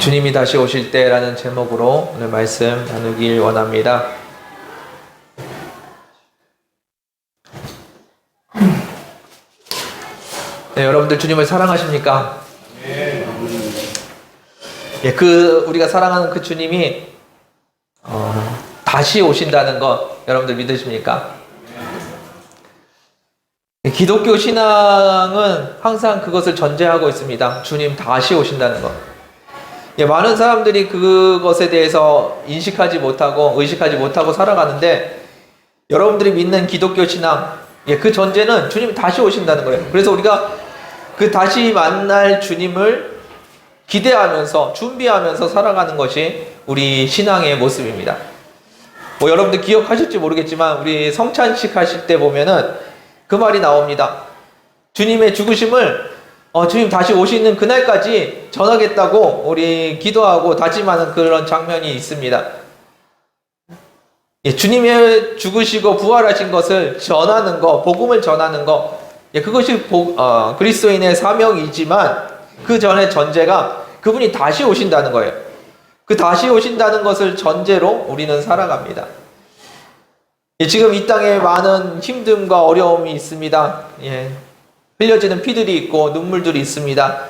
주님이 다시 오실 때라는 제목으로 오늘 말씀 나누길 원합니다. 네, 여러분들 주님을 사랑하십니까? 예, 우리가 사랑하는 그 주님이 다시 오신다는 것 여러분들 믿으십니까? 예, 기독교 신앙은 항상 그것을 전제하고 있습니다. 주님 다시 오신다는 것. 예, 많은 사람들이 그것에 대해서 인식하지 못하고 의식하지 못하고 살아가는데, 여러분들이 믿는 기독교 신앙, 예, 그 전제는 주님 다시 오신다는 거예요. 그래서 우리가 그 다시 만날 주님을 기대하면서 준비하면서 살아가는 것이 우리 신앙의 모습입니다. 여러분들 기억하실지 모르겠지만 우리 성찬식 하실 때 보면은 그 말이 나옵니다. 주님의 죽으심을 주님 다시 오시는 그날까지 전하겠다고 우리 기도하고 다짐하는 그런 장면이 있습니다. 예, 주님의 죽으시고 부활하신 것을 전하는 것, 복음을 전하는 것, 예, 그것이 그리스도인의 사명이지만 그 전에 전제가 그분이 다시 오신다는 거예요. 그 다시 오신다는 것을 전제로 우리는 살아갑니다. 예, 지금 이 땅에 많은 힘듦과 어려움이 있습니다. 예, 흘려지는 피들이 있고 눈물들이 있습니다.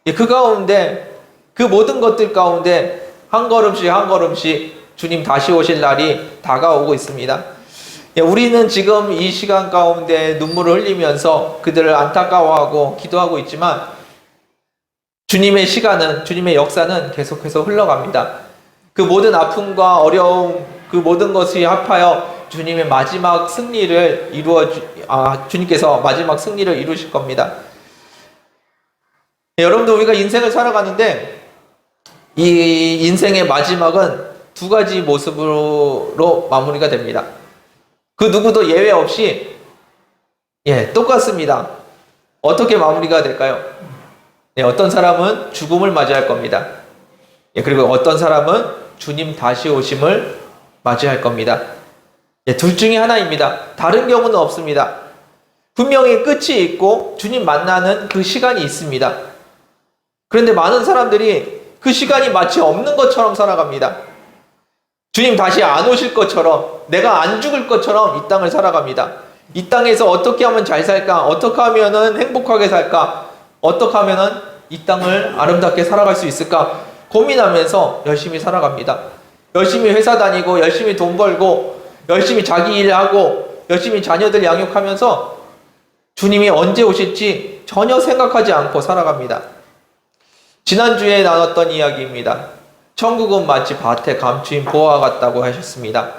예, 그 가운데, 그 모든 것들 가운데 한 걸음씩 한 걸음씩 주님 다시 오실 날이 다가오고 있습니다. 예, 우리는 지금 이 시간 가운데 눈물을 흘리면서 그들을 안타까워하고 기도하고 있지만 주님의 시간은, 주님의 역사는 계속해서 흘러갑니다. 그 모든 아픔과 어려움, 그 모든 것이 합하여 주님의 마지막 승리를 주님께서 마지막 승리를 이루실 겁니다. 네, 여러분들 우리가 인생을 살아가는데 이 인생의 마지막은 두 가지 모습으로 마무리가 됩니다. 그 누구도 예외 없이 똑같습니다. 어떻게 마무리가 될까요? 어떤 사람은 죽음을 맞이할 겁니다. 그리고 어떤 사람은 주님 다시 오심을 맞이할 겁니다. 둘 중에 하나입니다. 다른 경우는 없습니다. 분명히 끝이 있고 주님 만나는 그 시간이 있습니다. 그런데 많은 사람들이 그 시간이 마치 없는 것처럼 살아갑니다. 주님 다시 안 오실 것처럼, 내가 안 죽을 것처럼 이 땅을 살아갑니다. 이 땅에서 어떻게 하면 잘 살까? 어떻게 하면 행복하게 살까? 어떻게 하면 이 땅을 아름답게 살아갈 수 있을까? 고민하면서 열심히 살아갑니다. 열심히 회사 다니고, 열심히 돈 벌고, 열심히 자기 일하고, 열심히 자녀들 양육하면서 주님이 언제 오실지 전혀 생각하지 않고 살아갑니다. 지난주에 나눴던 이야기입니다. 천국은 마치 밭에 감추인 보화 같다고 하셨습니다.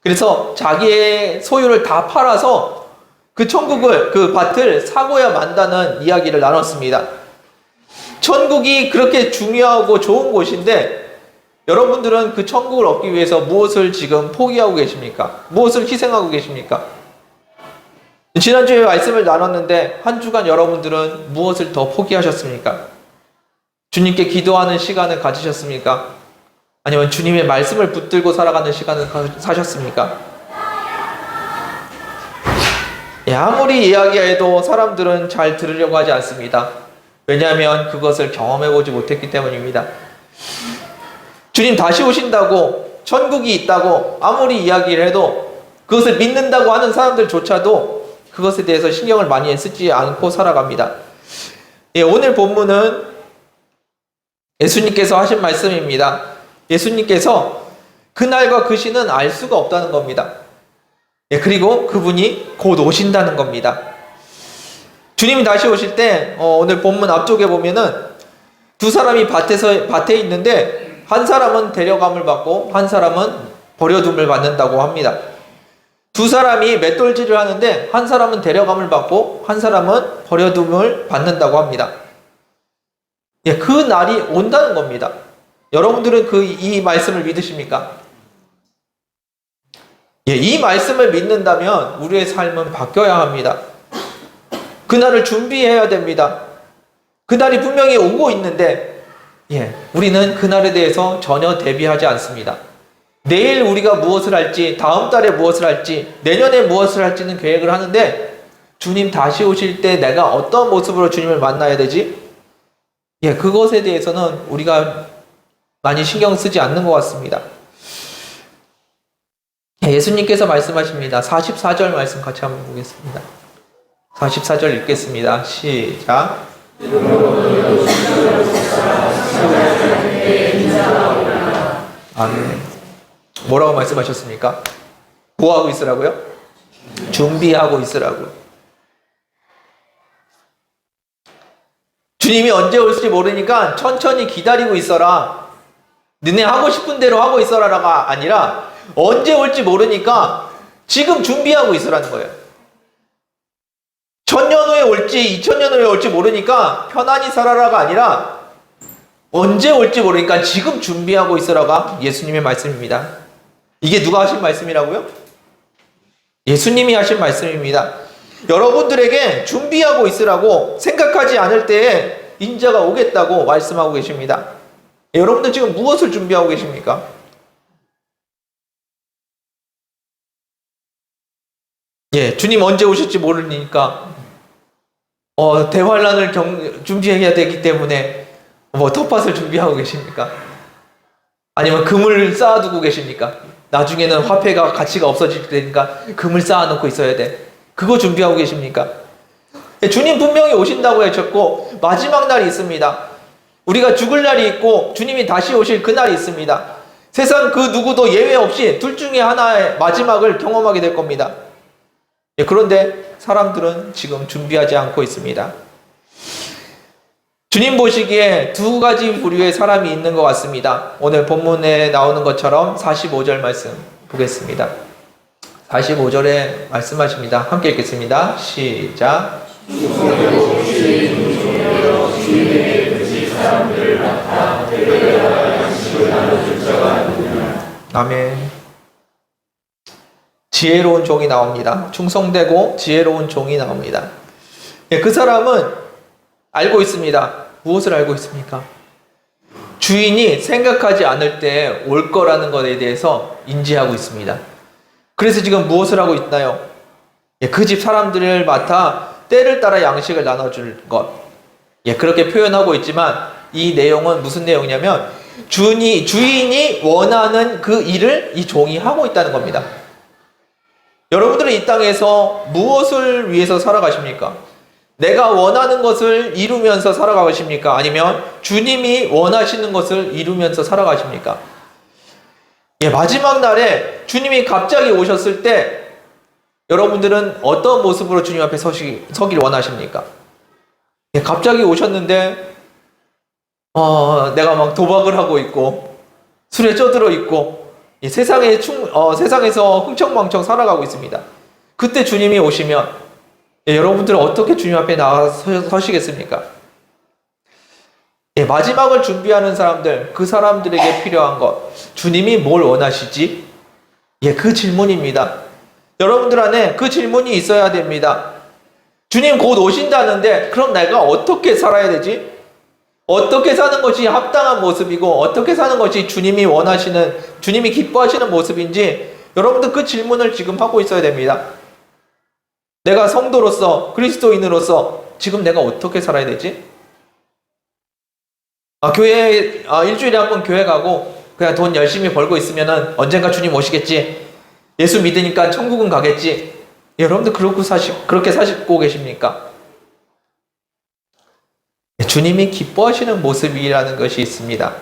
그래서 자기의 소유를 다 팔아서 그 천국을, 그 밭을 사고야 만다는 이야기를 나눴습니다. 천국이 그렇게 중요하고 좋은 곳인데 여러분들은 그 천국을 얻기 위해서 무엇을 지금 포기하고 계십니까? 무엇을 희생하고 계십니까? 지난주에 말씀을 나눴는데 한 주간 여러분들은 무엇을 더 포기하셨습니까? 주님께 기도하는 시간을 가지셨습니까? 아니면 주님의 말씀을 붙들고 살아가는 시간을 사셨습니까? 아무리 이야기해도 사람들은 잘 들으려고 하지 않습니다. 왜냐하면 그것을 경험해보지 못했기 때문입니다. 주님 다시 오신다고, 천국이 있다고 아무리 이야기를 해도 그것을 믿는다고 하는 사람들조차도 그것에 대해서 신경을 많이 쓰지 않고 살아갑니다. 오늘 본문은 예수님께서 하신 말씀입니다. 예수님께서 그날과 그 시는 알 수가 없다는 겁니다. 그리고 그분이 곧 오신다는 겁니다. 주님이 다시 오실 때 오늘 본문 앞쪽에 보면은 두 사람이 밭에 있는데 한 사람은 데려감을 받고 한 사람은 버려둠을 받는다고 합니다. 두 사람이 맷돌질을 하는데 한 사람은 데려감을 받고 한 사람은 버려둠을 받는다고 합니다. 그 날이 온다는 겁니다. 여러분들은 이 말씀을 믿으십니까? 이 말씀을 믿는다면 우리의 삶은 바뀌어야 합니다. 그날을 준비해야 됩니다. 그날이 분명히 오고 있는데 우리는 그날에 대해서 전혀 대비하지 않습니다. 내일 우리가 무엇을 할지, 다음 달에 무엇을 할지, 내년에 무엇을 할지는 계획을 하는데 주님 다시 오실 때 내가 어떤 모습으로 주님을 만나야 되지? 그것에 대해서는 우리가 많이 신경 쓰지 않는 것 같습니다. 예수님께서 말씀하십니다. 44절 말씀 같이 한번 보겠습니다. 44절 읽겠습니다. 시작. 아멘. 뭐라고 말씀하셨습니까? 뭐 하고 있으라고요? 준비하고 있으라고요. 주님이 언제 올지 모르니까 천천히 기다리고 있어라. 너네 하고 싶은 대로 하고 있어라가 아니라 언제 올지 모르니까 지금 준비하고 있으라는 거예요. 1000년 후에 올지 2000년 후에 올지 모르니까 편안히 살아라가 아니라 언제 올지 모르니까 지금 준비하고 있으라가 예수님의 말씀입니다. 이게 누가 하신 말씀이라고요? 예수님이 하신 말씀입니다. 여러분들에게 준비하고 있으라고 생각하지 않을 때에 인자가 오겠다고 말씀하고 계십니다. 여러분들 지금 무엇을 준비하고 계십니까? 주님 언제 오실지 모르니까 대환란을 준비해야 되기 때문에 텃밭을 준비하고 계십니까? 아니면 금을 쌓아두고 계십니까? 나중에는 화폐가 가치가 없어질 테니까 금을 쌓아놓고 있어야 돼. 그거 준비하고 계십니까? 주님 분명히 오신다고 하셨고 마지막 날이 있습니다. 우리가 죽을 날이 있고 주님이 다시 오실 그 날이 있습니다. 세상 그 누구도 예외 없이 둘 중에 하나의 마지막을 경험하게 될 겁니다. 그런데 사람들은 지금 준비하지 않고 있습니다. 주님 보시기에 두 가지 부류의 사람이 있는 것 같습니다. 오늘 본문에 나오는 것처럼 45절 말씀 보겠습니다. 45절에 말씀하십니다. 함께 읽겠습니다. 시작. 아멘. 지혜로운 종이 나옵니다. 충성되고 지혜로운 종이 나옵니다. 그 사람은 알고 있습니다. 무엇을 알고 있습니까? 주인이 생각하지 않을 때 올 거라는 것에 대해서 인지하고 있습니다. 그래서 지금 무엇을 하고 있나요? 그 집 사람들을 맡아 때를 따라 양식을 나눠줄 것. 그렇게 표현하고 있지만 이 내용은 무슨 내용이냐면 주인이 원하는 그 일을 이 종이 하고 있다는 겁니다. 여러분들은 이 땅에서 무엇을 위해서 살아가십니까? 내가 원하는 것을 이루면서 살아가십니까? 아니면 주님이 원하시는 것을 이루면서 살아가십니까? 마지막 날에 주님이 갑자기 오셨을 때 여러분들은 어떤 모습으로 주님 앞에 서길 원하십니까? 갑자기 오셨는데 내가 막 도박을 하고 있고 술에 쪄들어 있고 세상에서 흥청망청 살아가고 있습니다. 그때 주님이 오시면 여러분들은 어떻게 주님 앞에 나가 서시겠습니까? 마지막을 준비하는 사람들, 그 사람들에게 필요한 것, 주님이 뭘 원하시지? 그 질문입니다. 여러분들 안에 그 질문이 있어야 됩니다. 주님 곧 오신다는데 그럼 내가 어떻게 살아야 되지? 어떻게 사는 것이 합당한 모습이고 어떻게 사는 것이 주님이 원하시는, 주님이 기뻐하시는 모습인지 여러분들 그 질문을 지금 하고 있어야 됩니다. 내가 성도로서, 그리스도인으로서 지금 내가 어떻게 살아야 되지? 일주일에 한 번 교회 가고 그냥 돈 열심히 벌고 있으면은 언젠가 주님 오시겠지. 예수 믿으니까 천국은 가겠지. 여러분들 그렇게 사시고 계십니까? 주님이 기뻐하시는 모습이라는 것이 있습니다.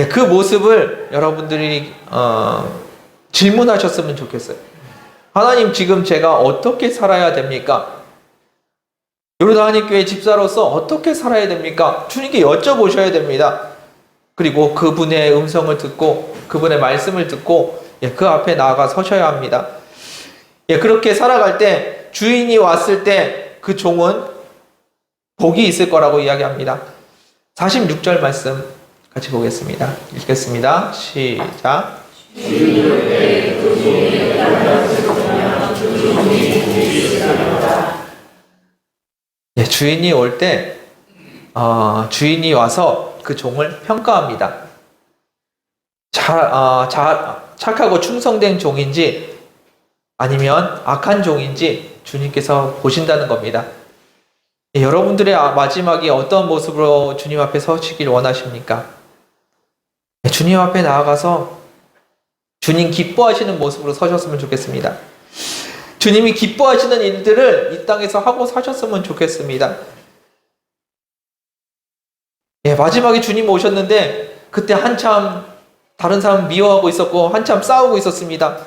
그 모습을 여러분들이 질문하셨으면 좋겠어요. 하나님, 지금 제가 어떻게 살아야 됩니까? 요르단 교회 집사로서 어떻게 살아야 됩니까? 주님께 여쭤보셔야 됩니다. 그리고 그분의 음성을 듣고 그분의 말씀을 듣고 그 앞에 나아가 서셔야 합니다. 그렇게 살아갈 때 주인이 왔을 때 그 종은 복이 있을 거라고 이야기합니다. 46절 말씀 같이 보겠습니다. 읽겠습니다. 시작. 주인이 올 때 주인이 와서 그 종을 평가합니다. 착하고 충성된 종인지 아니면 악한 종인지 주님께서 보신다는 겁니다. 여러분들의 마지막이 어떤 모습으로 주님 앞에 서시길 원하십니까? 주님 앞에 나아가서 주님 기뻐하시는 모습으로 서셨으면 좋겠습니다. 주님이 기뻐하시는 일들을 이 땅에서 하고 사셨으면 좋겠습니다. 마지막에 주님 오셨는데 그때 한참 다른 사람 미워하고 있었고 한참 싸우고 있었습니다.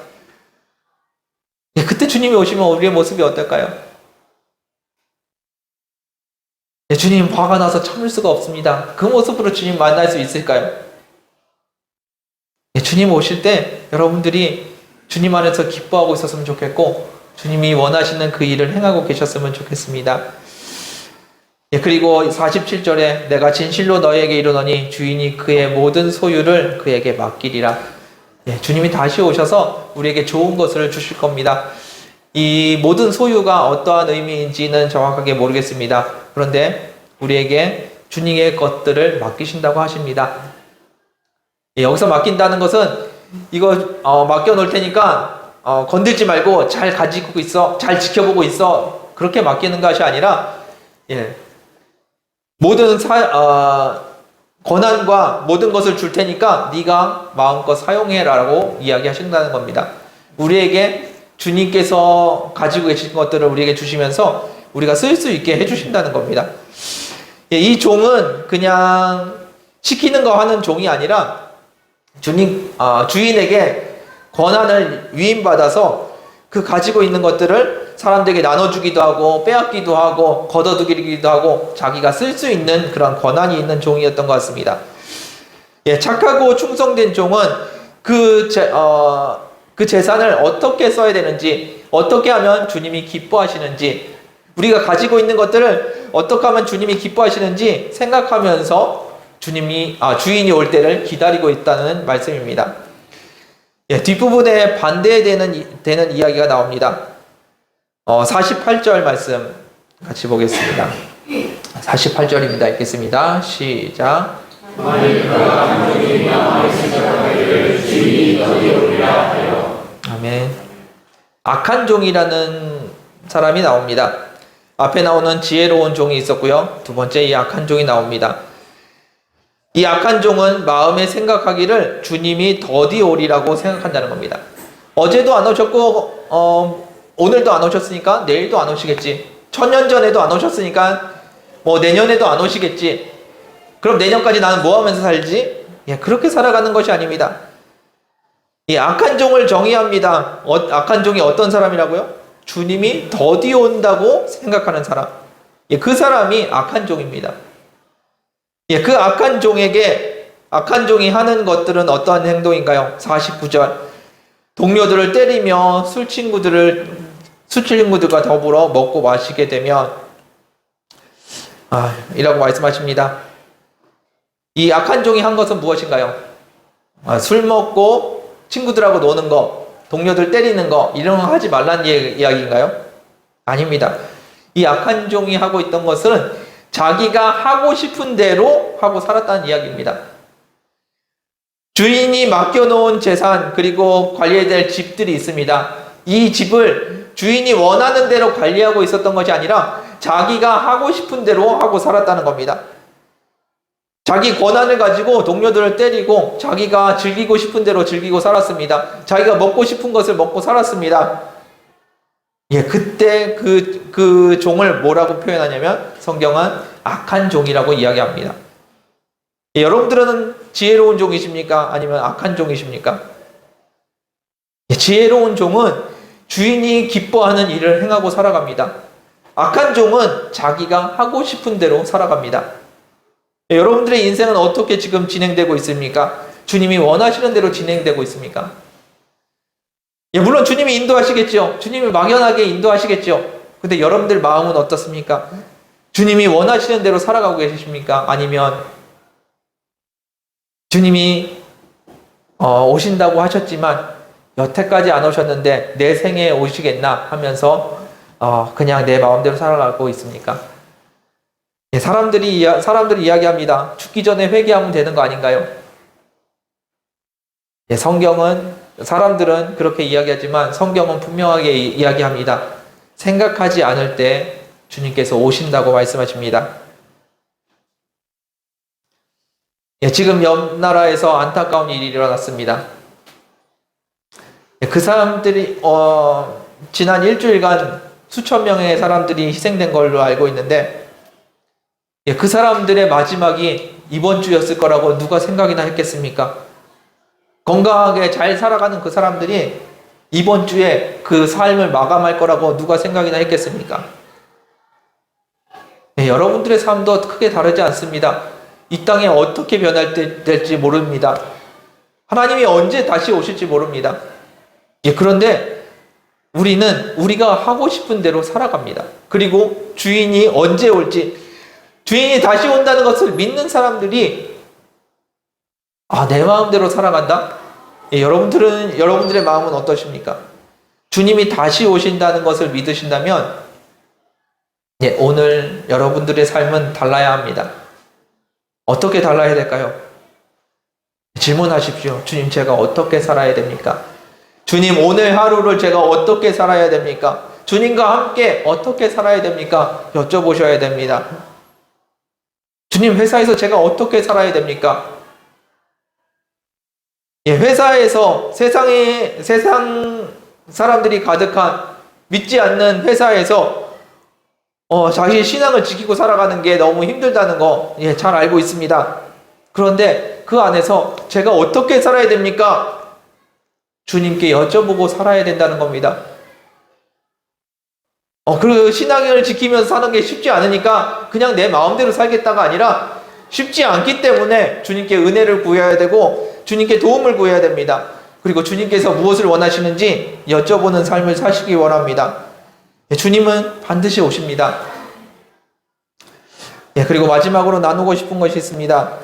그때 주님이 오시면 우리의 모습이 어떨까요? 주님 화가 나서 참을 수가 없습니다. 그 모습으로 주님 만날 수 있을까요? 주님 오실 때 여러분들이 주님 안에서 기뻐하고 있었으면 좋겠고 주님이 원하시는 그 일을 행하고 계셨으면 좋겠습니다. 그리고 47절에 내가 진실로 너에게 이르노니 주인이 그의 모든 소유를 그에게 맡기리라. 주님이 다시 오셔서 우리에게 좋은 것을 주실 겁니다. 이 모든 소유가 어떠한 의미인지는 정확하게 모르겠습니다. 그런데 우리에게 주님의 것들을 맡기신다고 하십니다. 여기서 맡긴다는 것은 이거 맡겨 놓을 테니까 건들지 말고 잘 가지고 있어, 잘 지켜보고 있어, 그렇게 맡기는 것이 아니라 모든 권한과 모든 것을 줄 테니까 네가 마음껏 사용해라라고 이야기하신다는 겁니다. 우리에게 주님께서 가지고 계신 것들을 우리에게 주시면서 우리가 쓸 수 있게 해주신다는 겁니다. 이 종은 그냥 시키는 거 하는 종이 아니라 주인에게 권한을 위임받아서 그 가지고 있는 것들을 사람들에게 나눠주기도 하고 빼앗기도 하고 걷어두기도 하고 자기가 쓸 수 있는 그런 권한이 있는 종이었던 것 같습니다. 착하고 충성된 종은 그 재산을 어떻게 써야 되는지, 어떻게 하면 주님이 기뻐하시는지, 우리가 가지고 있는 것들을 어떻게 하면 주님이 기뻐하시는지 생각하면서 주인이 올 때를 기다리고 있다는 말씀입니다. 뒷부분에 반대되는 이야기가 나옵니다. 48절 말씀 같이 보겠습니다. 48절입니다. 읽겠습니다. 시작. 아멘. 악한 종이라는 사람이 나옵니다. 앞에 나오는 지혜로운 종이 있었고요. 두 번째 이 악한 종이 나옵니다. 이 악한 종은 마음에 생각하기를 주님이 더디 오리라고 생각한다는 겁니다. 어제도 안 오셨고 오늘도 안 오셨으니까 내일도 안 오시겠지. 1000년 전에도 안 오셨으니까 내년에도 안 오시겠지. 그럼 내년까지 나는 뭐 하면서 살지? 그렇게 살아가는 것이 아닙니다. 이 악한 종을 정의합니다. 악한 종이 어떤 사람이라고요? 주님이 더디 온다고 생각하는 사람. 그 사람이 악한 종입니다. 그 악한 종이 하는 것들은 어떠한 행동인가요? 49절. 동료들을 때리며 술 친구들과 더불어 먹고 마시게 되면 이라고 말씀하십니다. 이 악한 종이 한 것은 무엇인가요? 술 먹고 친구들하고 노는 거, 동료들 때리는 거, 이런 거 하지 말라는 이야기인가요? 아닙니다. 이 악한 종이 하고 있던 것은 자기가 하고 싶은 대로 하고 살았다는 이야기입니다. 주인이 맡겨놓은 재산 그리고 관리해야 될 집들이 있습니다. 이 집을 주인이 원하는 대로 관리하고 있었던 것이 아니라 자기가 하고 싶은 대로 하고 살았다는 겁니다. 자기 권한을 가지고 동료들을 때리고 자기가 즐기고 싶은 대로 즐기고 살았습니다. 자기가 먹고 싶은 것을 먹고 살았습니다. 그때 그 종을 뭐라고 표현하냐면 성경은 악한 종이라고 이야기합니다. 여러분들은 지혜로운 종이십니까? 아니면 악한 종이십니까? 지혜로운 종은 주인이 기뻐하는 일을 행하고 살아갑니다. 악한 종은 자기가 하고 싶은 대로 살아갑니다. 여러분들의 인생은 어떻게 지금 진행되고 있습니까? 주님이 원하시는 대로 진행되고 있습니까? 물론 주님이 인도하시겠죠. 주님이 막연하게 인도하시겠죠. 근데 여러분들 마음은 어떻습니까? 주님이 원하시는 대로 살아가고 계십니까? 아니면 주님이 오신다고 하셨지만 여태까지 안 오셨는데 내 생에 오시겠나 하면서 그냥 내 마음대로 살아가고 있습니까? 사람들이 이야기합니다. 죽기 전에 회개하면 되는 거 아닌가요? 사람들은 그렇게 이야기하지만 성경은 분명하게 이야기합니다. 생각하지 않을 때 주님께서 오신다고 말씀하십니다. 지금 옆 나라에서 안타까운 일이 일어났습니다. 그 사람들이 지난 일주일간 수천 명의 사람들이 희생된 걸로 알고 있는데, 그 사람들의 마지막이 이번 주였을 거라고 누가 생각이나 했겠습니까? 건강하게 잘 살아가는 그 사람들이 이번 주에 그 삶을 마감할 거라고 누가 생각이나 했겠습니까? 여러분들의 삶도 크게 다르지 않습니다. 이 땅에 어떻게 변할지 모릅니다. 하나님이 언제 다시 오실지 모릅니다. 그런데 우리는 우리가 하고 싶은 대로 살아갑니다. 그리고 주인이 언제 올지, 주인이 다시 온다는 것을 믿는 사람들이 내 마음대로 살아간다? 여러분들의 마음은 어떠십니까? 주님이 다시 오신다는 것을 믿으신다면 오늘 여러분들의 삶은 달라야 합니다. 어떻게 달라야 될까요? 질문하십시오. 주님, 제가 어떻게 살아야 됩니까? 주님, 오늘 하루를 제가 어떻게 살아야 됩니까? 주님과 함께 어떻게 살아야 됩니까? 여쭤보셔야 됩니다. 주님, 회사에서 제가 어떻게 살아야 됩니까? 회사에서 세상 사람들이 가득한 믿지 않는 회사에서 자기 신앙을 지키고 살아가는 게 너무 힘들다는 거 잘 알고 있습니다. 그런데 그 안에서 제가 어떻게 살아야 됩니까? 주님께 여쭤보고 살아야 된다는 겁니다. 그 신앙을 지키면서 사는 게 쉽지 않으니까 그냥 내 마음대로 살겠다가 아니라 쉽지 않기 때문에 주님께 은혜를 구해야 되고 주님께 도움을 구해야 됩니다. 그리고 주님께서 무엇을 원하시는지 여쭤보는 삶을 사시기 원합니다. 주님은 반드시 오십니다. 그리고 마지막으로 나누고 싶은 것이 있습니다.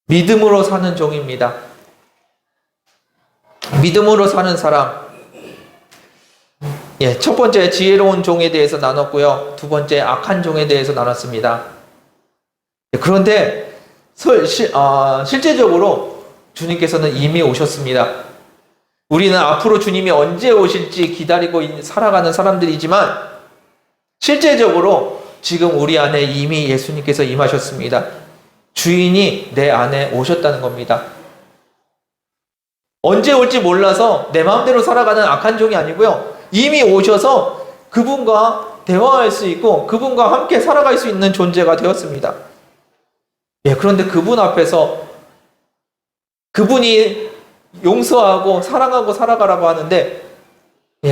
믿음으로 사는 종입니다. 믿음으로 사는 사람. 첫 번째 지혜로운 종에 대해서 나눴고요. 두 번째 악한 종에 대해서 나눴습니다. 그런데 실제적으로 주님께서는 이미 오셨습니다. 우리는 앞으로 주님이 언제 오실지 기다리고 살아가는 사람들이지만 실제적으로 지금 우리 안에 이미 예수님께서 임하셨습니다. 주인이 내 안에 오셨다는 겁니다. 언제 올지 몰라서 내 마음대로 살아가는 악한 종이 아니고요. 이미 오셔서 그분과 대화할 수 있고 그분과 함께 살아갈 수 있는 존재가 되었습니다. 그런데 그분 앞에서 그분이 용서하고 사랑하고 살아가라고 하는데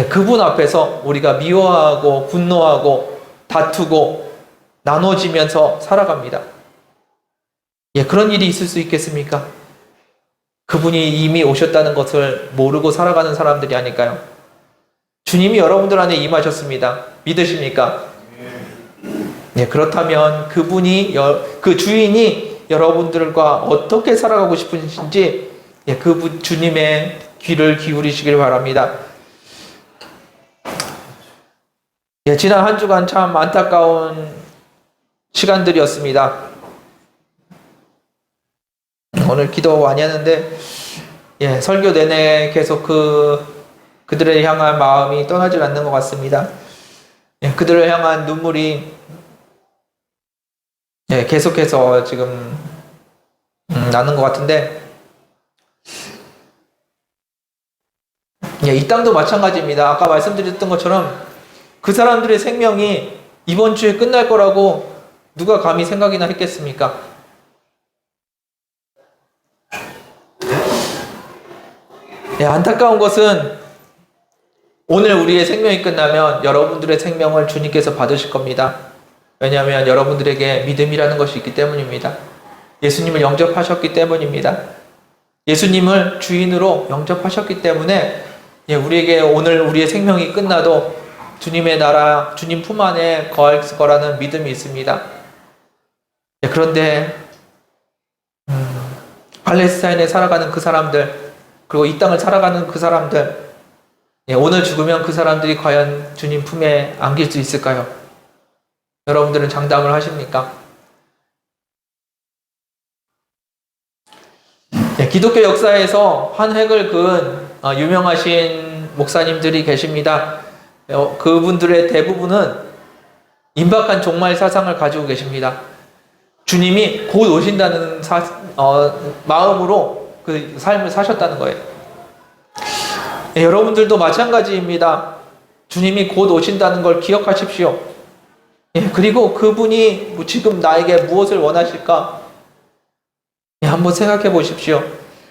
그분 앞에서 우리가 미워하고 분노하고 다투고 나눠지면서 살아갑니다. 그런 일이 있을 수 있겠습니까? 그분이 이미 오셨다는 것을 모르고 살아가는 사람들이 아닐까요? 주님이 여러분들 안에 임하셨습니다. 믿으십니까? 그렇다면 그 주인이 여러분들과 어떻게 살아가고 싶으신지 그 주님의 귀를 기울이시길 바랍니다. 지난 한 주간 참 안타까운 시간들이었습니다. 오늘 기도 많이 했는데 설교 내내 계속 그들을 향한 마음이 떠나질 않는 것 같습니다. 그들을 향한 눈물이 계속해서 지금 나는 것 같은데 이 땅도 마찬가지입니다. 아까 말씀드렸던 것처럼 그 사람들의 생명이 이번 주에 끝날 거라고 누가 감히 생각이나 했겠습니까? 안타까운 것은 오늘 우리의 생명이 끝나면 여러분들의 생명을 주님께서 받으실 겁니다. 왜냐하면 여러분들에게 믿음이라는 것이 있기 때문입니다. 예수님을 영접하셨기 때문입니다. 예수님을 주인으로 영접하셨기 때문에 우리에게 오늘 우리의 생명이 끝나도 주님의 나라, 주님 품 안에 거할 거라는 믿음이 있습니다. 그런데 팔레스타인에 살아가는 그 사람들, 그리고 이 땅을 살아가는 그 사람들, 오늘 죽으면 그 사람들이 과연 주님 품에 안길 수 있을까요? 여러분들은 장담을 하십니까? 기독교 역사에서 한 획을 그은 유명하신 목사님들이 계십니다. 그분들의 대부분은 임박한 종말 사상을 가지고 계십니다. 주님이 곧 오신다는 마음으로 그 삶을 사셨다는 거예요. 여러분들도 마찬가지입니다. 주님이 곧 오신다는 걸 기억하십시오. 그리고 그분이 지금 나에게 무엇을 원하실까? 한번 생각해 보십시오.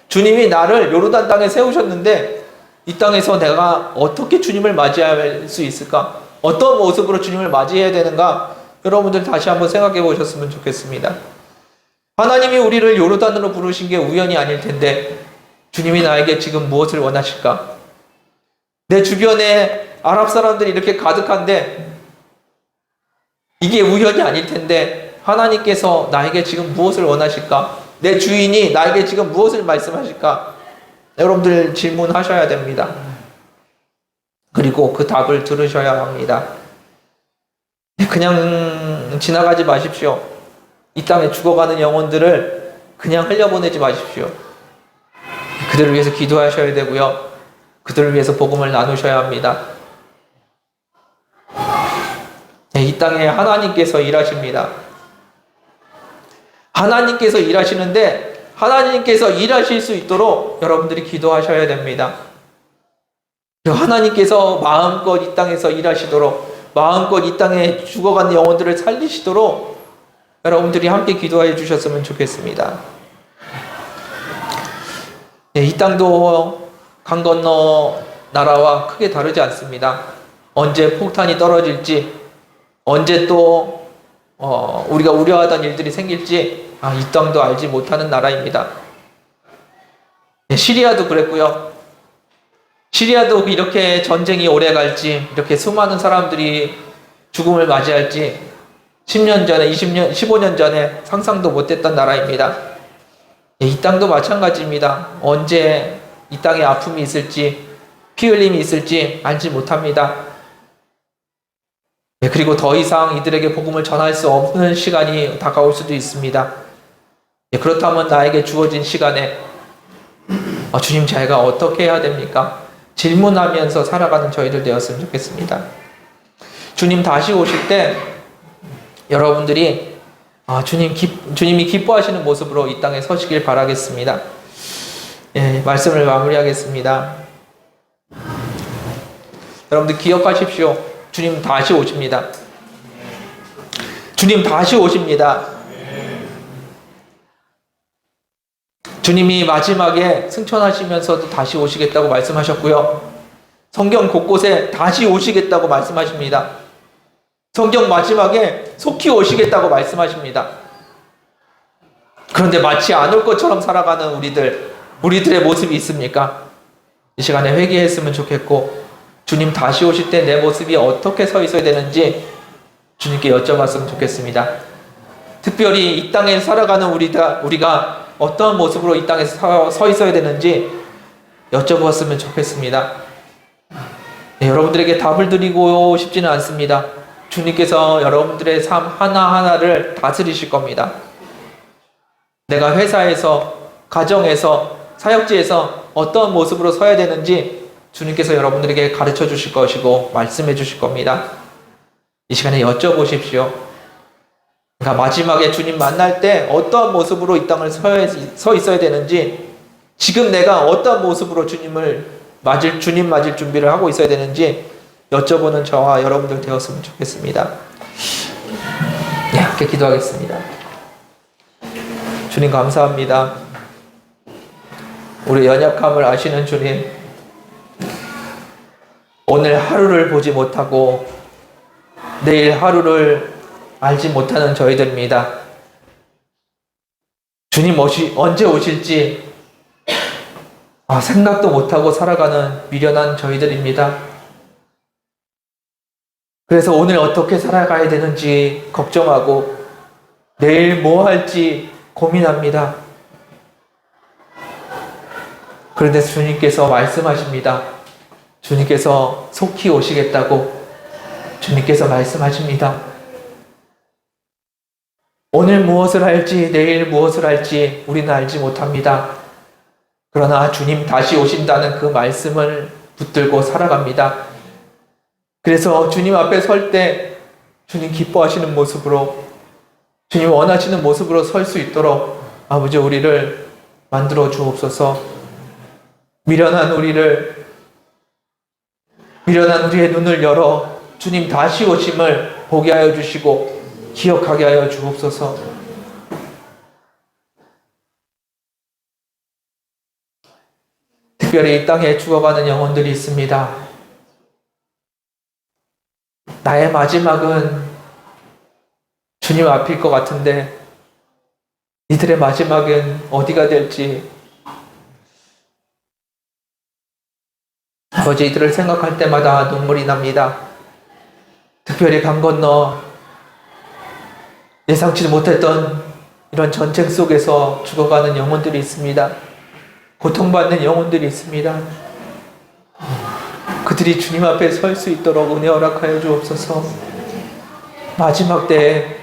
주님이 나를 요르단 땅에 세우셨는데 이 땅에서 내가 어떻게 주님을 맞이할 수 있을까? 어떤 모습으로 주님을 맞이해야 되는가? 여러분들 다시 한번 생각해 보셨으면 좋겠습니다. 하나님이 우리를 요르단으로 부르신 게 우연이 아닐 텐데 주님이 나에게 지금 무엇을 원하실까? 내 주변에 아랍 사람들이 이렇게 가득한데 이게 우연이 아닐 텐데 하나님께서 나에게 지금 무엇을 원하실까? 내 주인이 나에게 지금 무엇을 말씀하실까? 여러분들 질문하셔야 됩니다. 그리고 그 답을 들으셔야 합니다. 그냥 지나가지 마십시오. 이 땅에 죽어가는 영혼들을 그냥 흘려보내지 마십시오. 그들을 위해서 기도하셔야 되고요. 그들을 위해서 복음을 나누셔야 합니다. 이 땅에 하나님께서 일하십니다. 하나님께서 일하시는데 하나님께서 일하실 수 있도록 여러분들이 기도하셔야 됩니다. 하나님께서 마음껏 이 땅에서 일하시도록 마음껏 이 땅에 죽어가는 영혼들을 살리시도록 여러분들이 함께 기도해 주셨으면 좋겠습니다. 이 땅도 강 건너 나라와 크게 다르지 않습니다. 언제 폭탄이 떨어질지, 언제 또 우리가 우려하던 일들이 생길지 이 땅도 알지 못하는 나라입니다. 시리아도 그랬고요. 시리아도 이렇게 전쟁이 오래 갈지, 이렇게 수많은 사람들이 죽음을 맞이할지 10년 전에, 20년, 15년 전에 상상도 못했던 나라입니다. 이 땅도 마찬가지입니다. 언제 이 땅에 아픔이 있을지, 피 흘림이 있을지 알지 못합니다. 그리고 더 이상 이들에게 복음을 전할 수 없는 시간이 다가올 수도 있습니다. 그렇다면 나에게 주어진 시간에 주님, 제가 어떻게 해야 됩니까? 질문하면서 살아가는 저희들 되었으면 좋겠습니다. 주님 다시 오실 때 여러분들이 주님이 기뻐하시는 모습으로 이 땅에 서시길 바라겠습니다. 말씀을 마무리하겠습니다. 여러분들 기억하십시오. 주님 다시 오십니다. 주님 다시 오십니다. 주님이 마지막에 승천하시면서도 다시 오시겠다고 말씀하셨고요. 성경 곳곳에 다시 오시겠다고 말씀하십니다. 성경 마지막에 속히 오시겠다고 말씀하십니다. 그런데 마치 안 올 것처럼 살아가는 우리들의 모습이 있습니까? 이 시간에 회개했으면 좋겠고, 주님 다시 오실 때 내 모습이 어떻게 서 있어야 되는지 주님께 여쭤봤으면 좋겠습니다. 특별히 이 땅에 살아가는 우리가 어떤 모습으로 이 땅에 서 있어야 되는지 여쭤보았으면 좋겠습니다. 여러분들에게 답을 드리고 싶지는 않습니다. 주님께서 여러분들의 삶 하나하나를 다스리실 겁니다. 내가 회사에서, 가정에서, 사역지에서 어떤 모습으로 서야 되는지 주님께서 여러분들에게 가르쳐 주실 것이고 말씀해 주실 겁니다. 이 시간에 여쭤보십시오. 그러니까 마지막에 주님 만날 때 어떠한 모습으로 이 땅을 서 있어야 되는지, 지금 내가 어떠한 모습으로 주님 맞을 준비를 하고 있어야 되는지 여쭤보는 저와 여러분들 되었으면 좋겠습니다. 함께 기도하겠습니다. 주님 감사합니다. 우리 연약함을 아시는 주님, 오늘 하루를 보지 못하고 내일 하루를 알지 못하는 저희들입니다. 주님 언제 오실지 생각도 못하고 살아가는 미련한 저희들입니다. 그래서 오늘 어떻게 살아가야 되는지 걱정하고 내일 뭐 할지 고민합니다. 그런데 주님께서 말씀하십니다. 주님께서 속히 오시겠다고 주님께서 말씀하십니다. 오늘 무엇을 할지 내일 무엇을 할지 우리는 알지 못합니다. 그러나 주님 다시 오신다는 그 말씀을 붙들고 살아갑니다. 그래서 주님 앞에 설 때 주님 기뻐하시는 모습으로, 주님 원하시는 모습으로 설 수 있도록 아버지 우리를 만들어 주옵소서. 미련한 우리의 눈을 열어 주님 다시 오심을 보게 하여 주시고 기억하게 하여 주옵소서. 특별히 이 땅에 죽어가는 영혼들이 있습니다. 나의 마지막은 주님 앞일 것 같은데 이들의 마지막은 어디가 될지 아버지 이들을 생각할 때마다 눈물이 납니다. 특별히 강 건너 예상치 못했던 이런 전쟁 속에서 죽어가는 영혼들이 있습니다. 고통받는 영혼들이 있습니다. 그들이 주님 앞에 설 수 있도록 은혜 허락하여 주옵소서. 마지막 때에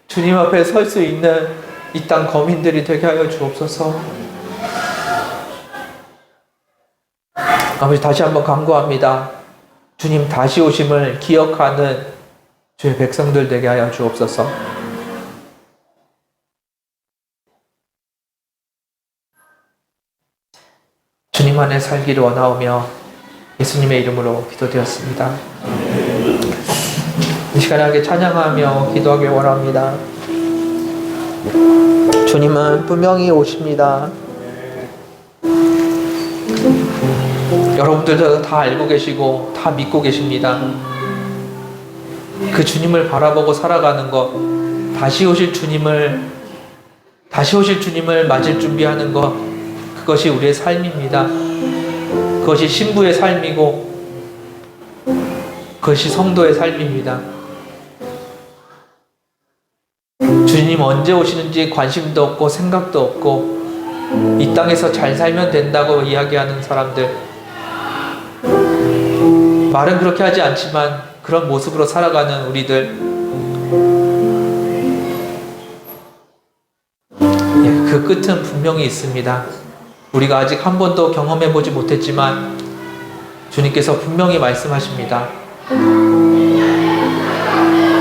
주님 앞에 설 수 있는 이 땅 거민들이 되게 하여 주옵소서. 아버지 다시 한번 간구합니다. 주님 다시 오심을 기억하는 주의 백성들 되게 하여 주옵소서. 주님 안에 살기를 원하오며 예수님의 이름으로 기도드렸습니다. 이 시간에 함께 찬양하며 기도하길 원합니다. 주님은 분명히 오십니다. 여러분들도 다 알고 계시고 다 믿고 계십니다. 그 주님을 바라보고 살아가는 것, 다시 오실 주님을 맞을 준비하는 것, 그것이 우리의 삶입니다. 그것이 신부의 삶이고 그것이 성도의 삶입니다. 주님 언제 오시는지 관심도 없고 생각도 없고 이 땅에서 잘 살면 된다고 이야기하는 사람들, 말은 그렇게 하지 않지만 그런 모습으로 살아가는 우리들, 그 끝은 분명히 있습니다. 우리가 아직 한 번도 경험해보지 못했지만 주님께서 분명히 말씀하십니다.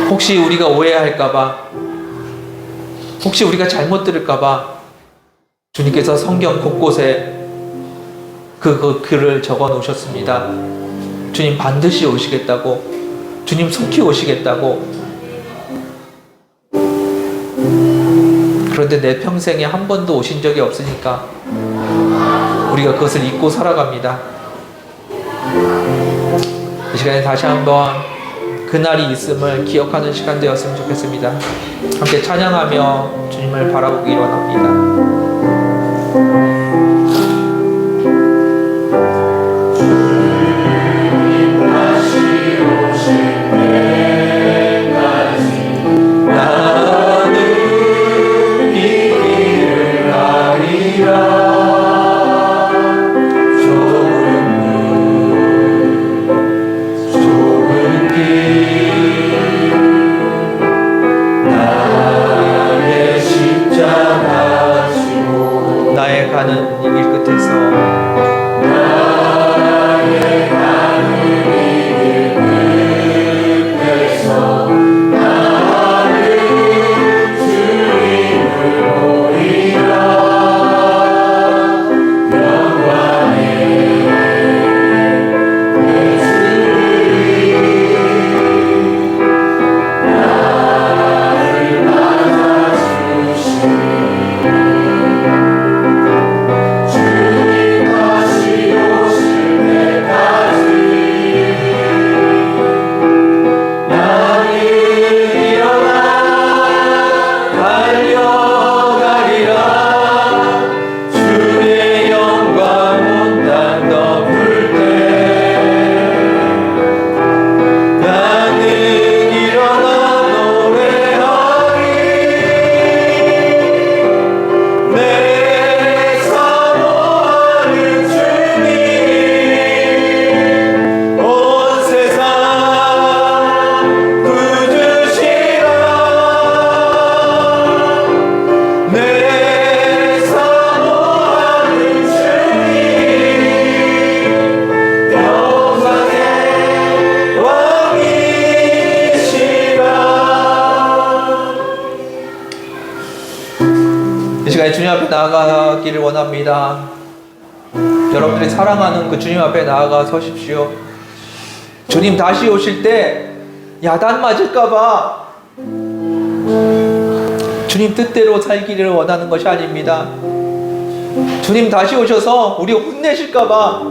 혹시 우리가 오해할까봐, 혹시 우리가 잘못 들을까봐 주님께서 성경 곳곳에 그 글을 적어 놓으셨습니다. 주님 반드시 오시겠다고, 주님 속히 오시겠다고. 그런데 내 평생에 한 번도 오신 적이 없으니까 우리가 그것을 잊고 살아갑니다. 이 시간에 다시 한번 그날이 있음을 기억하는 시간 되었으면 좋겠습니다. 함께 찬양하며 주님을 바라보기 원합니다. 주님 앞에 나아가기를 원합니다. 여러분들이 사랑하는 그 주님 앞에 나아가 서십시오. 주님 다시 오실 때 야단 맞을까봐 주님 뜻대로 살기를 원하는 것이 아닙니다. 주님 다시 오셔서 우리 혼내실까봐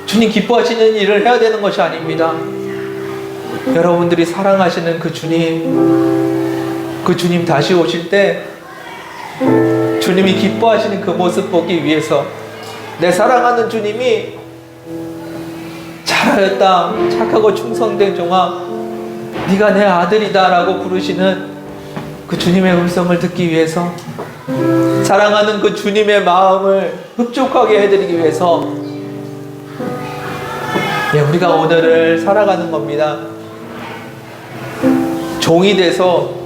주님 기뻐하시는 일을 해야 되는 것이 아닙니다. 여러분들이 사랑하시는 그 주님 다시 오실 때 주님이 기뻐하시는 그 모습 보기 위해서 내 사랑하는 주님이 잘하였다, 착하고 충성된 종아, 네가 내 아들이다 라고 부르시는 그 주님의 음성을 듣기 위해서, 사랑하는 그 주님의 마음을 흡족하게 해드리기 위해서 우리가 오늘을 살아가는 겁니다. 종이 돼서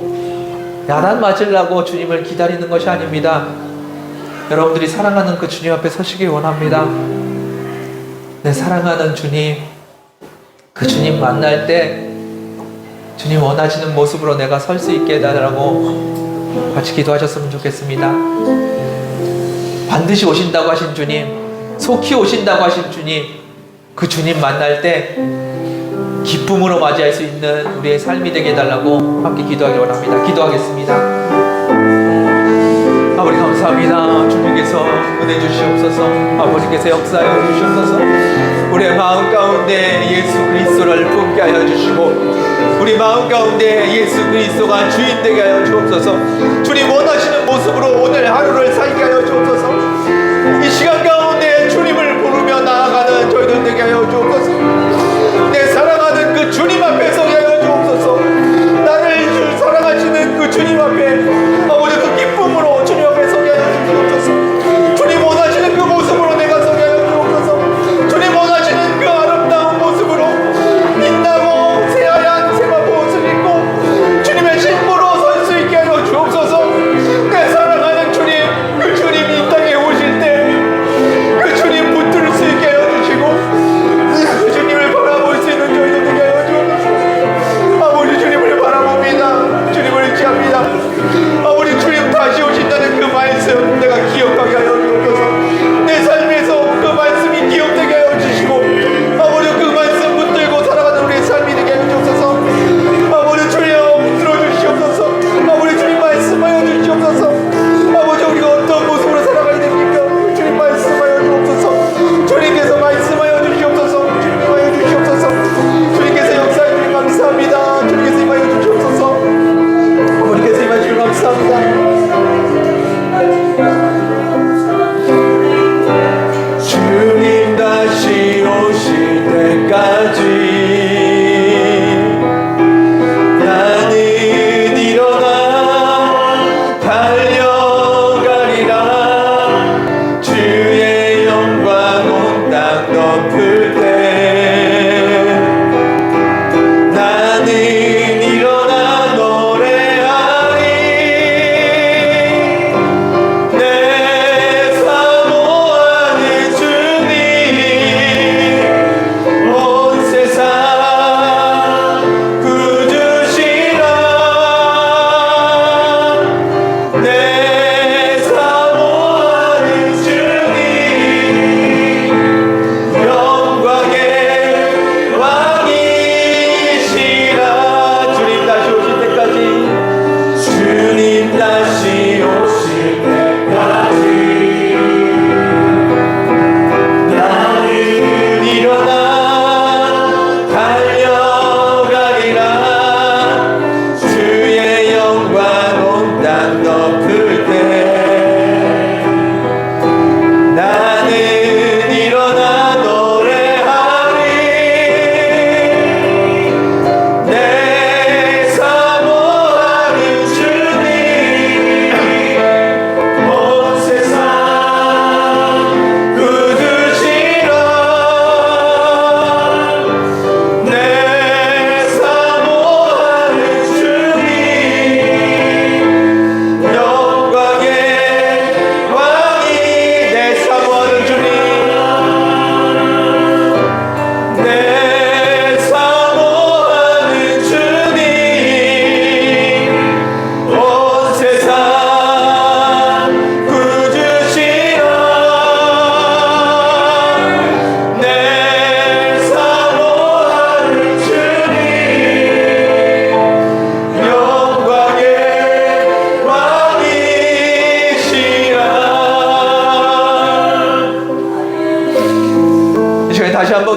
야단 맞으려고 주님을 기다리는 것이 아닙니다. 여러분들이 사랑하는 그 주님 앞에 서시기 원합니다. 내 사랑하는 주님, 그 주님 만날 때 주님 원하시는 모습으로 내가 설 수 있게 해달라고 같이 기도하셨으면 좋겠습니다. 반드시 오신다고 하신 주님, 속히 오신다고 하신 주님, 그 주님 만날 때 기쁨으로 맞이할 수 있는 우리의 삶이 되게 해달라고 함께 기도하기 원합니다. 기도하겠습니다. 아버지 감사합니다. 주님께서 은혜 주시옵소서. 아버지께서 역사하여 주시옵소서. 우리의 마음 가운데 예수 그리스도를 품게 하여 주시고, 우리 마음 가운데 예수 그리스도가 주인 되게 하여 주옵소서. 주님 원하시는 모습으로 오늘 하루를 살게 하여 주옵소서. 이 시간 가운데 주님을 부르며 나아가는 저희들 되게 하여 주옵소서. 내 사랑하는 그 주님 앞에 서게 하여 주옵소서. 나를 사랑하시는 그 주님 앞에 아버지 그 기쁨으로 주님 앞에 서게 하여 주옵소서. 주님 원하시는 그 모습으로 내가 서게 하여 주옵소서. 주님 원하시는 그 아름다운 모습으로 빛나고 새하얀 세마포 옷을 입고 주님의 신부로 설 수 있게 하여 주옵소서. 내 사랑하는 주님, 그 주님이 이 땅에 오실 때 그 주님 붙들 수 있게 하여 주시고, 그 주님을 바라볼 수 있는 저희도 되게 하여 주옵소서. 아버지 주님을 바라봅니다. 주님을 의지합니다. 아버지 주님 다시 오신다는 그 말씀 내가 기억하게 하여 주옵소서. 내 삶에서 그 말씀이 기억되게 하여 주시고, 아버지 그 말씀 붙들고 살아가는 우리의 삶이 되게 하여 주옵소서. 아버지 주여 붙들어 주시옵소서. 아버지 주님 말씀하여 주시옵소서. 아버지 우리가 어떤 모습으로 살아가야 됩니까? 주님 말씀하여 주옵소서. 주님께서 말씀하여 주시옵소서. 주님하여 주시옵소서. 주님께서 역사해 주님 감사합니다. 주님께서 임하여 주시옵소서. 아버지께서 임하여 주님 감사합니다. 주님 다시 오실 때까지 나는 일어나 달려가리라. 주의 영광 온 땅 덮을 때 나는 일어나 노래하리.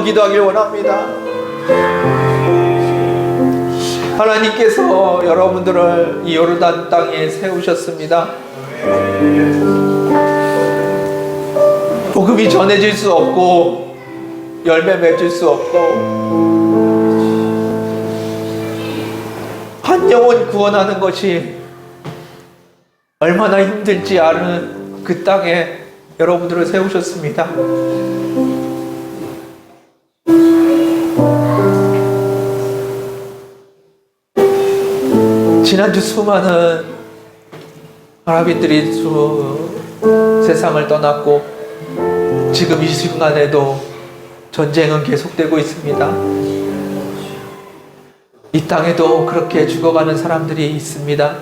한번 기도하길 원합니다. 하나님께서 여러분들을 이 요르단 땅에 세우셨습니다. 복음이 전해질 수 없고 열매 맺을 수 없고 한 영혼 구원하는 것이 얼마나 힘들지 아는 그 땅에 여러분들을 세우셨습니다. 지난주 수많은 아랍인들이 세상을 떠났고 지금 이 순간에도 전쟁은 계속되고 있습니다. 이 땅에도 그렇게 죽어가는 사람들이 있습니다.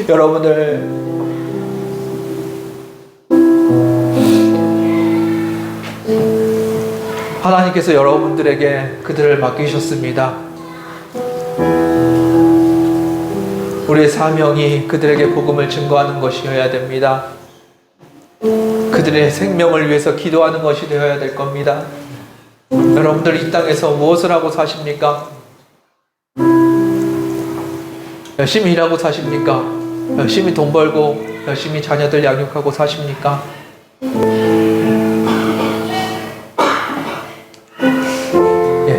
여러분들 하나님께서 여러분들에게 그들을 맡기셨습니다. 우리의 사명이 그들에게 복음을 증거하는 것이어야 됩니다. 그들의 생명을 위해서 기도하는 것이 되어야 될 겁니다. 여러분들 이 땅에서 무엇을 하고 사십니까? 열심히 일하고 사십니까? 열심히 돈 벌고 열심히 자녀들 양육하고 사십니까?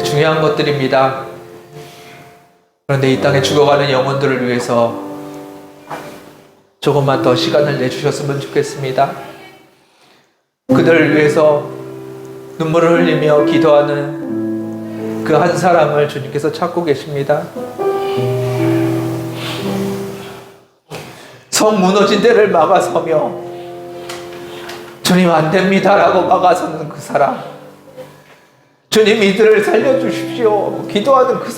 중요한 것들입니다. 그런데 이 땅에 죽어가는 영혼들을 위해서 조금만 더 시간을 내주셨으면 좋겠습니다. 그들을 위해서 눈물을 흘리며 기도하는 그 한 사람을 주님께서 찾고 계십니다. 성 무너진 데를 막아서며 주님 안 됩니다 라고 막아서는 그 사람, 주님 이들을 살려주십시오 기도하는 그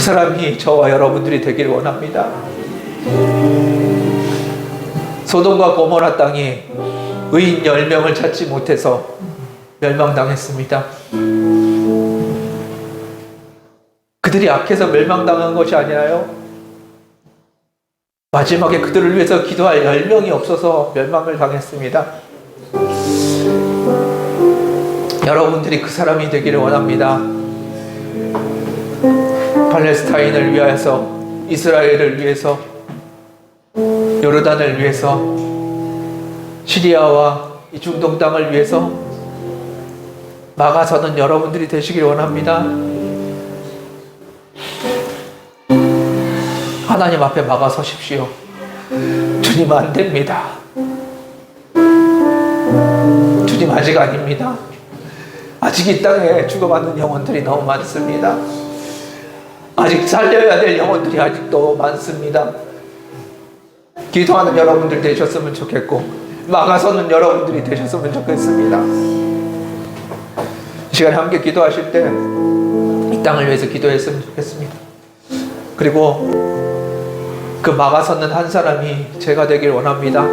사람이 저와 여러분들이 되길 원합니다. 소돔과 고모라 땅이 의인 10명을 찾지 못해서 멸망당했습니다. 그들이 악해서 멸망당한 것이 아니라요, 마지막에 그들을 위해서 기도할 10명이 없어서 멸망을 당했습니다. 여러분들이 그 사람이 되기를 원합니다. 팔레스타인을 위해서, 이스라엘을 위해서, 요르단을 위해서, 시리아와 이 중동 땅을 위해서 막아서는 여러분들이 되시길 원합니다. 하나님 앞에 막아서십시오. 주님 안 됩니다. 주님 아직 아닙니다. 아직 이 땅에 죽어가는 영혼들이 너무 많습니다. 아직 살려야 될 영혼들이 아직도 많습니다. 기도하는 여러분들 되셨으면 좋겠고 막아서는 여러분들이 되셨으면 좋겠습니다. 이 시간에 함께 기도하실 때 이 땅을 위해서 기도했으면 좋겠습니다. 그리고 그 막아서는 한 사람이 제가 되길 원합니다.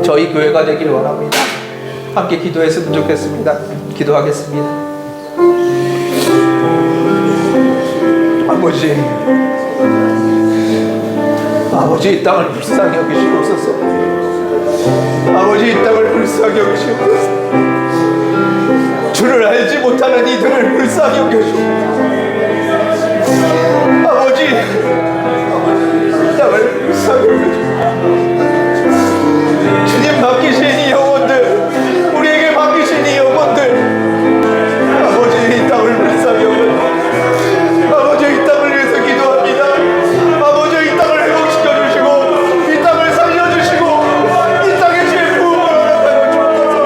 저희 교회가 되길 원합니다. 함께 기도했으면 좋겠습니다. 기도하겠습니다. 아버지 이 땅을 불쌍히 여기시옵소서. 아버지 이 땅을 불쌍히 여기시옵소서. 주를 알지 못하는 이들을 불쌍히 여기시옵소서. 아버지 이 땅을 불쌍히 여기시옵소서. 주님 맡기신 이 영혼들, 우리에게 맡기신 이 영혼들, 아버지 이 땅을 불쌍히 여기시옵소서. 아버지 이 땅을 위해서 기도합니다. 아버지 이 땅을 회복시켜주시고 이 땅을 살려주시고 이 땅에 주의 부흥을 허락하여 주옵소서.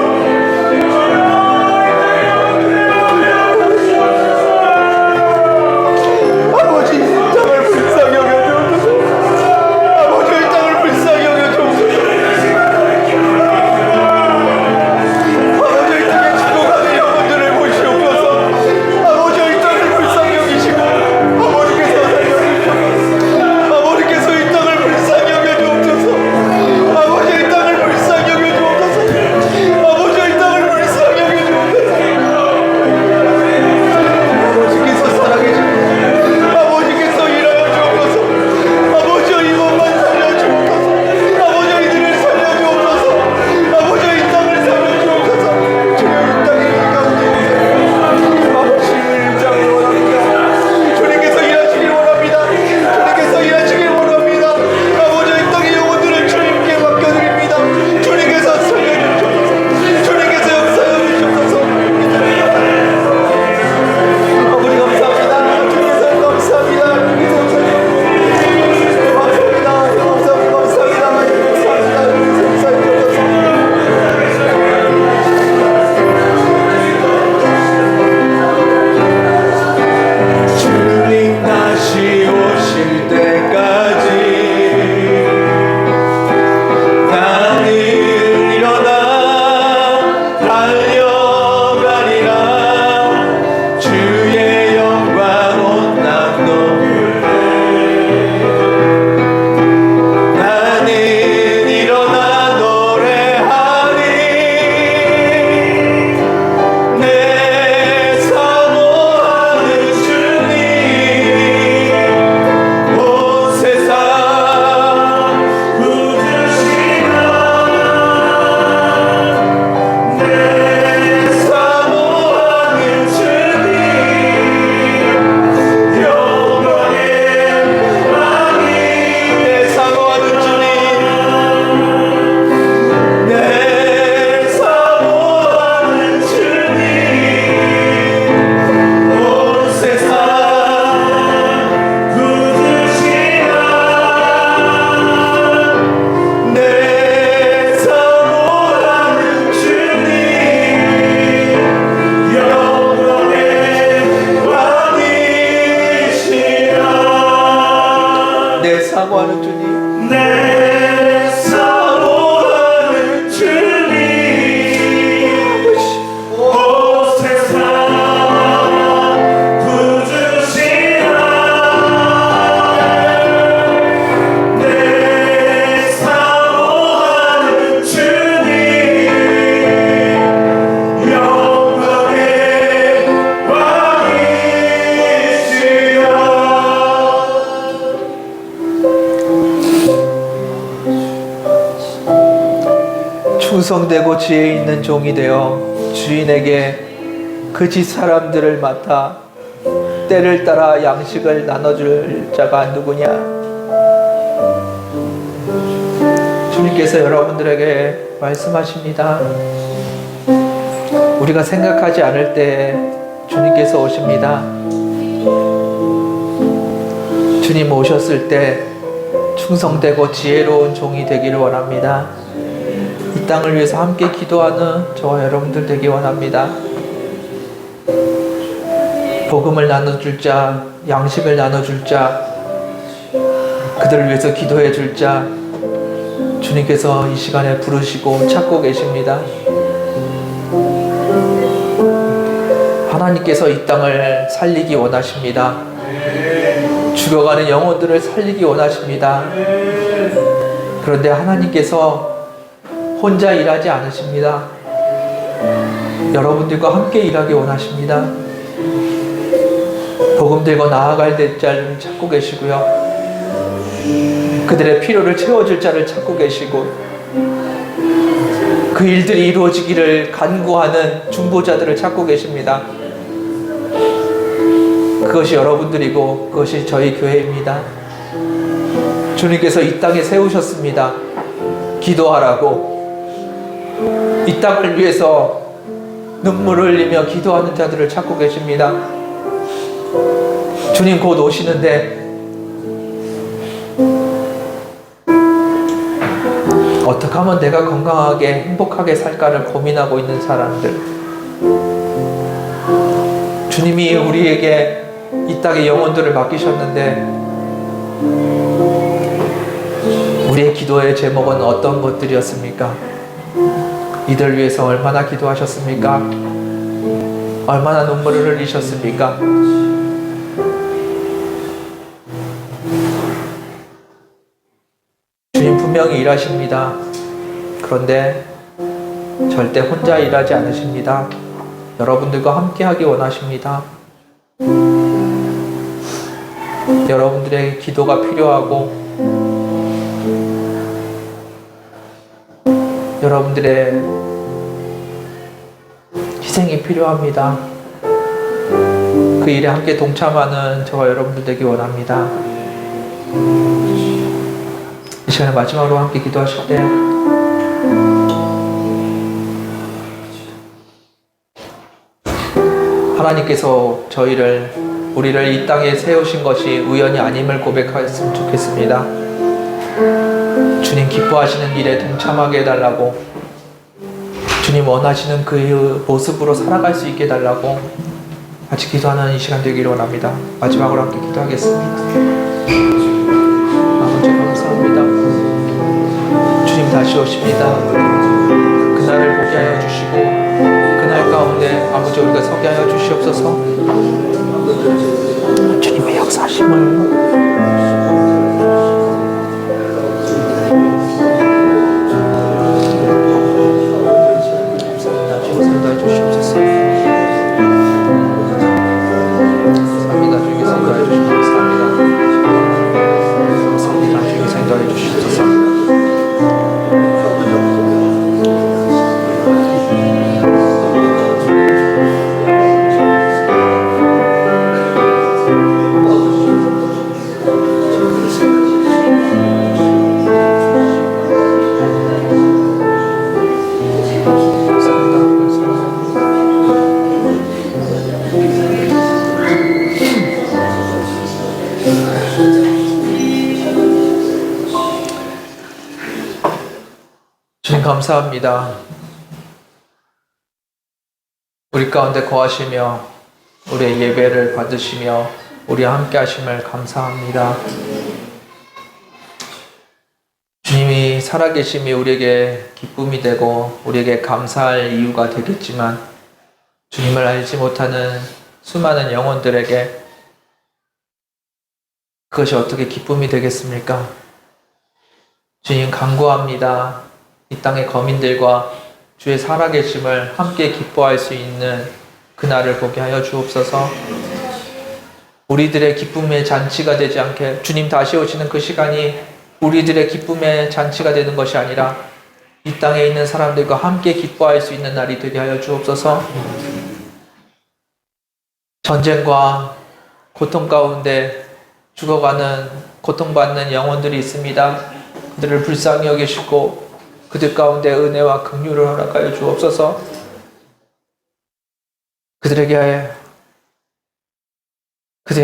사모하는 주님, 내 사모하는 주님, 온 세상 부주시라. 내 사모하는 주님, 영광의 왕이시라. 충성되고 지혜 있는 종이 되어 주인에게 그 집 사람들을 맡아 때를 따라 양식을 나눠줄 자가 누구냐? 주님께서 여러분들에게 말씀하십니다. 우리가 생각하지 않을 때 주님께서 오십니다. 주님 오셨을 때 충성되고 지혜로운 종이 되기를 원합니다. 이 땅을 위해서 함께 기도하는 저와 여러분들 되기 원합니다. 복음을 나눠줄 자, 양식을 나눠줄 자, 그들을 위해서 기도해 줄 자, 주님께서 이 시간에 부르시고 찾고 계십니다. 하나님께서 이 땅을 살리기 원하십니다. 죽어가는 영혼들을 살리기 원하십니다. 그런데 하나님께서 혼자 일하지 않으십니다. 여러분들과 함께 일하기 원하십니다. 복음 들고 나아갈 자를 찾고 계시고요. 그들의 필요를 채워줄 자를 찾고 계시고, 그 일들이 이루어지기를 간구하는 중보자들을 찾고 계십니다. 그것이 여러분들이고 그것이 저희 교회입니다. 주님께서 이 땅에 세우셨습니다. 기도하라고. 이 땅을 위해서 눈물을 흘리며 기도하는 자들을 찾고 계십니다. 주님 곧 오시는데 어떻게 하면 내가 건강하게 행복하게 살까를 고민하고 있는 사람들, 주님이 우리에게 이 땅의 영혼들을 맡기셨는데 우리의 기도의 제목은 어떤 것들이었습니까? 이들 위해서 얼마나 기도하셨습니까? 얼마나 눈물을 흘리셨습니까? 주님 분명히 일하십니다. 그런데 절대 혼자 일하지 않으십니다. 여러분들과 함께 하기 원하십니다. 여러분들의 기도가 필요하고 여러분들의 희생이 필요합니다. 그 일에 함께 동참하는 저와 여러분들 되기 원합니다. 이 시간에 마지막으로 함께 기도하실 때 하나님께서 우리를 이 땅에 세우신 것이 우연이 아님을 고백하였으면 좋겠습니다. 주님 기뻐하시는 일에 동참하게 해달라고, 주님 원하시는 그 모습으로 살아갈 수 있게 해달라고 같이 기도하는 이 시간 되기를 원합니다. 마지막으로 함께 기도하겠습니다. 아버지 감사합니다. 주님 다시 오십니다. 그날을 보게 하여 주시고 그날 가운데 아버지 우리가 서게 하여 주시옵소서. 주님의 역사하심을 감사합니다. 우리 가운데 거하시며 우리의 예배를 받으시며 우리와 함께 하심을 감사합니다. 살아계심이 우리에게 기쁨이 되고 우리에게 감사할 이유가 되겠지만 주님을 알지 못하는 수많은 영혼들에게 그것이 어떻게 기쁨이 되겠습니까? 주님 간구합니다. 이 땅의 거민들과 주의 살아계심을 함께 기뻐할 수 있는 그날을 보게 하여 주옵소서. 우리들의 기쁨의 잔치가 되지 않게 주님 다시 오시는 그 시간이 우리들의 기쁨의 잔치가 되는 것이 아니라 이 땅에 있는 사람들과 함께 기뻐할 수 있는 날이 되게 하여 주옵소서. 전쟁과 고통 가운데 죽어가는 고통받는 영혼들이 있습니다. 그들을 불쌍히 여기시고 그들 가운데 은혜와 긍휼을 허락하여 주옵소서. 그들이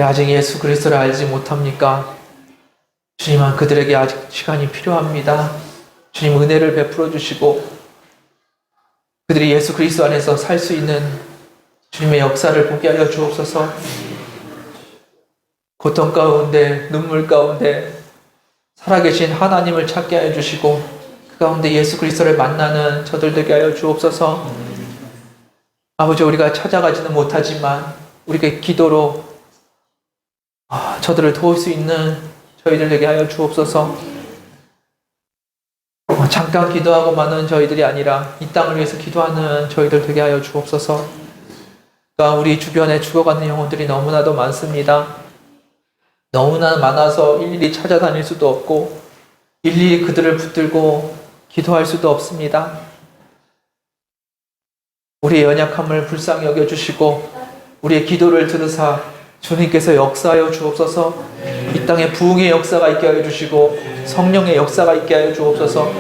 아직 예수 그리스도를 알지 못합니까? 주님은 그들에게 아직 시간이 필요합니다. 주님 은혜를 베풀어 주시고 그들이 예수 그리스도 안에서 살 수 있는 주님의 역사를 보게 하여 주옵소서. 고통 가운데 눈물 가운데 살아계신 하나님을 찾게 하여 주시고 그 가운데 예수 그리스도를 만나는 저들 되게 하여 주옵소서. 아버지, 우리가 찾아가지는 못하지만 우리가 기도로 저들을 도울 수 있는 저희들 되게 하여 주옵소서. 잠깐 기도하고 마는 저희들이 아니라 이 땅을 위해서 기도하는 저희들 되게 하여 주옵소서. 우리 주변에 죽어가는 영혼들이 너무나도 많습니다. 너무나 많아서 일일이 찾아다닐 수도 없고 일일이 그들을 붙들고 기도할 수도 없습니다. 우리의 연약함을 불쌍히 여겨주시고 우리의 기도를 들으사 주님께서 역사하여 주옵소서. 이 땅에 부흥의 역사가 있게 하여 주시고 성령의 역사가 있게 하여 주옵소서.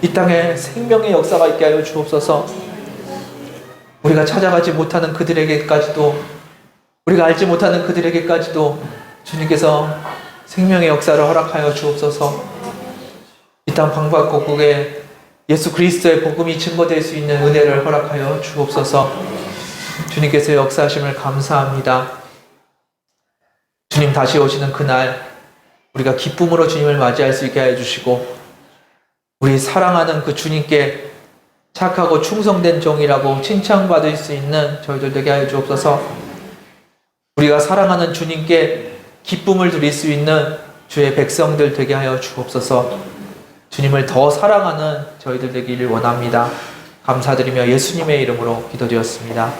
이 땅에 생명의 역사가 있게 하여 주옵소서. 우리가 찾아가지 못하는 그들에게까지도, 우리가 알지 못하는 그들에게까지도 주님께서 생명의 역사를 허락하여 주옵소서. 이 땅 방방곡곡에 예수 그리스도의 복음이 증거될 수 있는 은혜를 허락하여 주옵소서. 주님께서 역사하심을 감사합니다. 주님 다시 오시는 그날 우리가 기쁨으로 주님을 맞이할 수 있게 해주시고 우리 사랑하는 그 주님께 착하고 충성된 종이라고 칭찬받을 수 있는 저희들 되게 하여 주옵소서. 우리가 사랑하는 주님께 기쁨을 드릴 수 있는 주의 백성들 되게 하여 주옵소서. 주님을 더 사랑하는 저희들 되기를 원합니다. 감사드리며 예수님의 이름으로 기도드렸습니다.